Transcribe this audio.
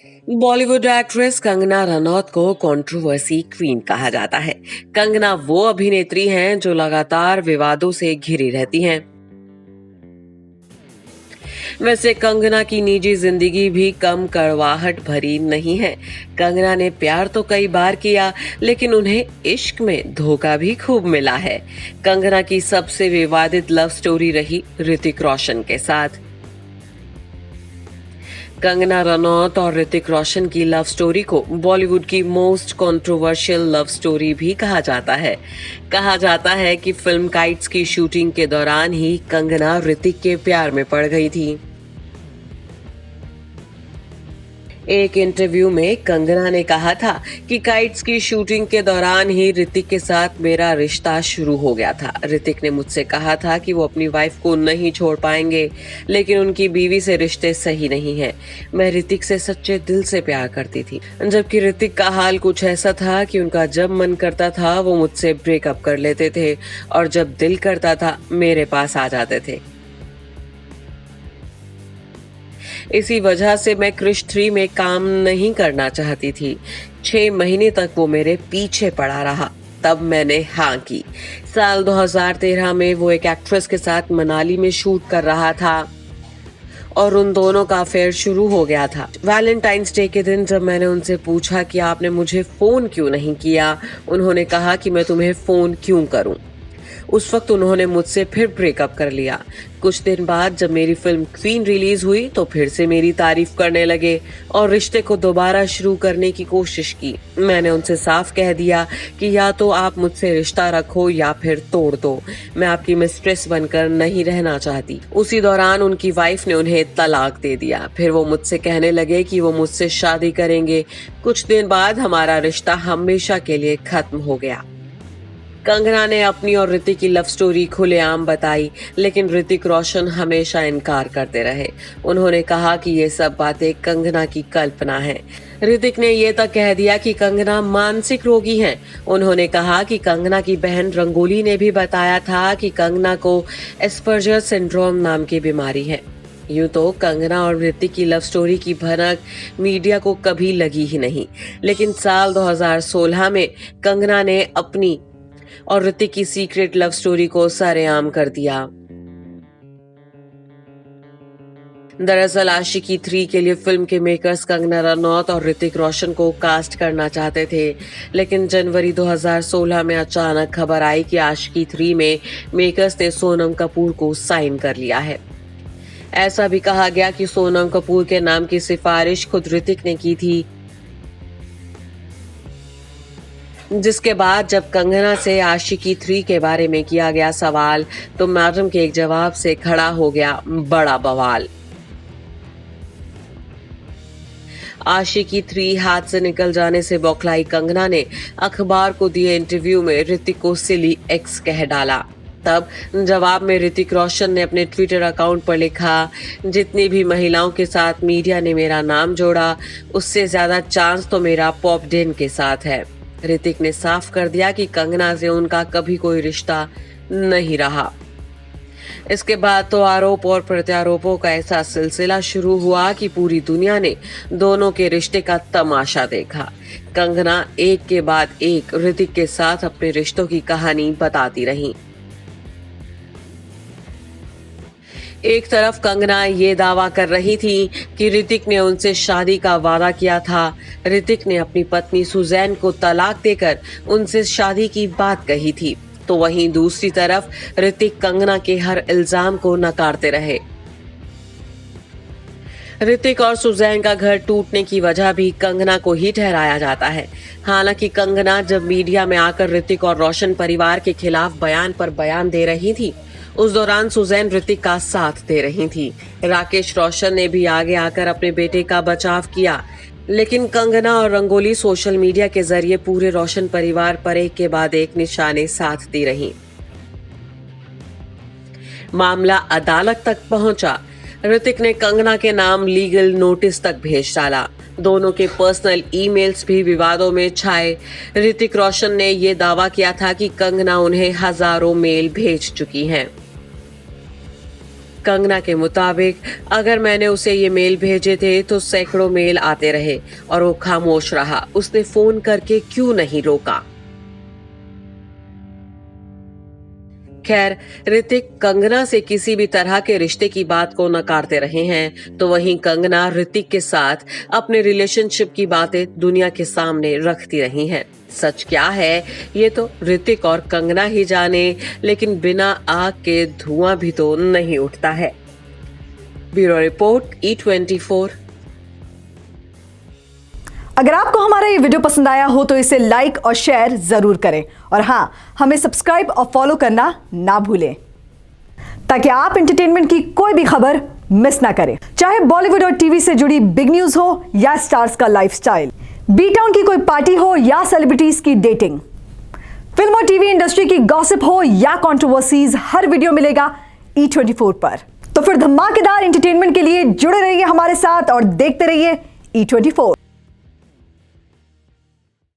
Bollywood actress Kangana Ranaut को controversy queen कहा जाता है। कंगना वो अभिनेत्री हैं जो लगातार विवादों से घिरी रहती हैं। वैसे कंगना की निजी जिंदगी भी कम कड़वाहट भरी नहीं है। कंगना ने प्यार तो कई बार किया, लेकिन उन्हें इश्क में धोखा भी खूब मिला है। कंगना की सबसे विवादित लव स्टोरी रही ऋतिक रोशन के साथ। कंगना रनौत और ऋतिक रोशन की लव स्टोरी को बॉलीवुड की मोस्ट कंट्रोवर्शियल लव स्टोरी भी कहा जाता है। कहा जाता है कि फिल्म काइट्स की शूटिंग के दौरान ही कंगना ऋतिक के प्यार में पड़ गई थी। एक इंटरव्यू में कंगना ने कहा था कि काइट्स की शूटिंग के दौरान ही ऋतिक के साथ मेरा रिश्ता शुरू हो गया था। ऋतिक ने मुझसे कहा था कि वो अपनी वाइफ को नहीं छोड़ पाएंगे, लेकिन उनकी बीवी से रिश्ते सही नहीं है। मैं ऋतिक से सच्चे दिल से प्यार करती थी, जबकि ऋतिक का हाल कुछ ऐसा था कि उनका जब मन करता था वो मुझसे ब्रेकअप कर लेते थे और जब दिल करता था मेरे पास आ जाते थे। इसी वजह से मैं क्रिश 3 में काम नहीं करना चाहती थी। 6 महीने तक वो मेरे पीछे पड़ा रहा, तब मैंने हाँ की। साल 2013 में वो एक एक्ट्रेस के साथ मनाली में शूट कर रहा था और उन दोनों का अफेयर शुरू हो गया था। वैलेंटाइंस डे के दिन जब मैंने उनसे पूछा कि आपने मुझे फोन क्यों नहीं किया, उन्होंने कहा कि मैं तुम्हें फोन क्यों करूं। उस वक्त उन्होंने मुझसे फिर ब्रेकअप कर लिया। कुछ दिन बाद जब मेरी फिल्म क्वीन रिलीज हुई तो फिर से मेरी तारीफ करने लगे और रिश्ते को दोबारा शुरू करने की कोशिश की। मैंने उनसे साफ कह दिया कि या तो आप मुझसे रिश्ता रखो या फिर तोड़ दो। मैं आपकी मिस्ट्रेस बनकर नहीं रहना चाहती। उसी दौरान उनकी वाइफ ने उन्हें तलाक दे दिया। फिर वो मुझसे कहने लगे कि वो मुझसे शादी करेंगे। कुछ दिन बाद हमारा रिश्ता हमेशा के लिए खत्म हो गया। कंगना ने अपनी और ऋतिक की लव स्टोरी खुलेआम बताई, लेकिन ऋतिक रोशन हमेशा इनकार करते रहे। उन्होंने कहा कि ये सब बातें कंगना की कल्पना है। ऋतिक ने ये तक कह दिया कि कंगना मानसिक रोगी हैं। उन्होंने कहा कि कंगना की बहन रंगोली ने भी बताया था कि कंगना को एस्पर्जर सिंड्रोम नाम की बीमारी है। यूं तो कंगना और ऋतिक की लव स्टोरी की भनक मीडिया को कभी लगी ही नहीं, लेकिन साल 2016 में कंगना ने अपनी और ऋतिक की सीक्रेट लव स्टोरी को सरेआम कर दिया। दरअसल आशिकी 3 के लिए फिल्म के मेकर्स कंगना रनौत और ऋतिक रोशन को कास्ट करना चाहते थे, लेकिन जनवरी 2016 में अचानक खबर आई कि आशिकी 3 में मेकर्स ने सोनम कपूर को साइन कर लिया है। ऐसा भी कहा गया कि सोनम कपूर के नाम की सिफारिश खुद ऋतिक ने की थी, जिसके बाद जब कंगना से आशिकी 3 के बारे में किया गया सवाल तो मैडम के एक जवाब से खड़ा हो गया बड़ा बवाल। आशिकी 3 हाथ से निकल जाने से बौखलाई कंगना ने अखबार को दिए इंटरव्यू में ऋतिक को सिली एक्स कह डाला। तब जवाब में ऋतिक रोशन ने अपने ट्विटर अकाउंट पर लिखा, जितनी भी महिलाओं के साथ मीडिया ने मेरा नाम जोड़ा, उससे ज्यादा चांस तो मेरा पॉप डेन के साथ है। ऋतिक ने साफ कर दिया कि कंगना से उनका कभी कोई रिश्ता नहीं रहा। इसके बाद तो आरोप और प्रत्यारोपों का ऐसा सिलसिला शुरू हुआ कि पूरी दुनिया ने दोनों के रिश्ते का तमाशा देखा। कंगना एक के बाद एक ऋतिक के साथ अपने रिश्तों की कहानी बताती रही। एक तरफ कंगना ये दावा कर रही थी कि ऋतिक ने उनसे शादी का वादा किया था। ऋतिक ने अपनी पत्नी सुजैन को तलाक देकर उनसे शादी की बात कही थी, तो वहीं दूसरी तरफ ऋतिक कंगना के हर इल्जाम को नकारते रहे। ऋतिक और सुजैन का घर टूटने की वजह भी कंगना को ही ठहराया जाता है। हालांकि कंगना जब मीडिया में आकर ऋतिक और रोशन परिवार के खिलाफ बयान पर बयान दे रही थी, उस दौरान सुजैन ऋतिक का साथ दे रही थी। राकेश रोशन ने भी आगे आकर अपने बेटे का बचाव किया, लेकिन कंगना और रंगोली सोशल मीडिया के जरिए पूरे रोशन परिवार पर एक के बाद एक निशाने साधती रहीं। मामला अदालत तक पहुंचा। ऋतिक ने कंगना के नाम लीगल नोटिस तक भेज डाला। दोनों के पर्सनल ईमेल्स भी विवादों में छाए। ऋतिक रोशन ने यह दावा किया था कि कंगना उन्हें हजारों मेल भेज चुकी हैं। कंगना के मुताबिक अगर मैंने उसे ये मेल भेजे थे तो सैकड़ों मेल आते रहे और वो खामोश रहा। उसने फोन करके क्यों नहीं रोका? खैर, ऋतिक कंगना से किसी भी तरह के रिश्ते की बात को नकारते रहे हैं, तो वहीं कंगना ऋतिक के साथ अपने रिलेशनशिप की बातें दुनिया के सामने रखती रही हैं। सच क्या है ये तो ऋतिक और कंगना ही जाने, लेकिन बिना आग के धुआं भी तो नहीं उठता है। Bureau report E24। अगर आपको हमारा ये वीडियो पसंद आया हो तो इसे लाइक और शेयर जरूर करें और हाँ, हमें सब्सक्राइब और फॉलो करना ना भूलें ताकि आप एंटरटेनमेंट की कोई भी खबर मिस ना करें, चाहे बॉलीवुड और टीवी से जुड़ी बिग न्यूज हो या स्टार्स का लाइफस्टाइल, बी टाउन की कोई पार्टी हो या सेलिब्रिटीज की डेटिंग, फिल्म और टीवी इंडस्ट्री की गॉसिप हो या कंट्रोवर्सीज, हर वीडियो मिलेगा E24 पर। तो फिर धमाकेदार एंटरटेनमेंट के लिए जुड़े रहिए हमारे साथ और देखते रहिए E24।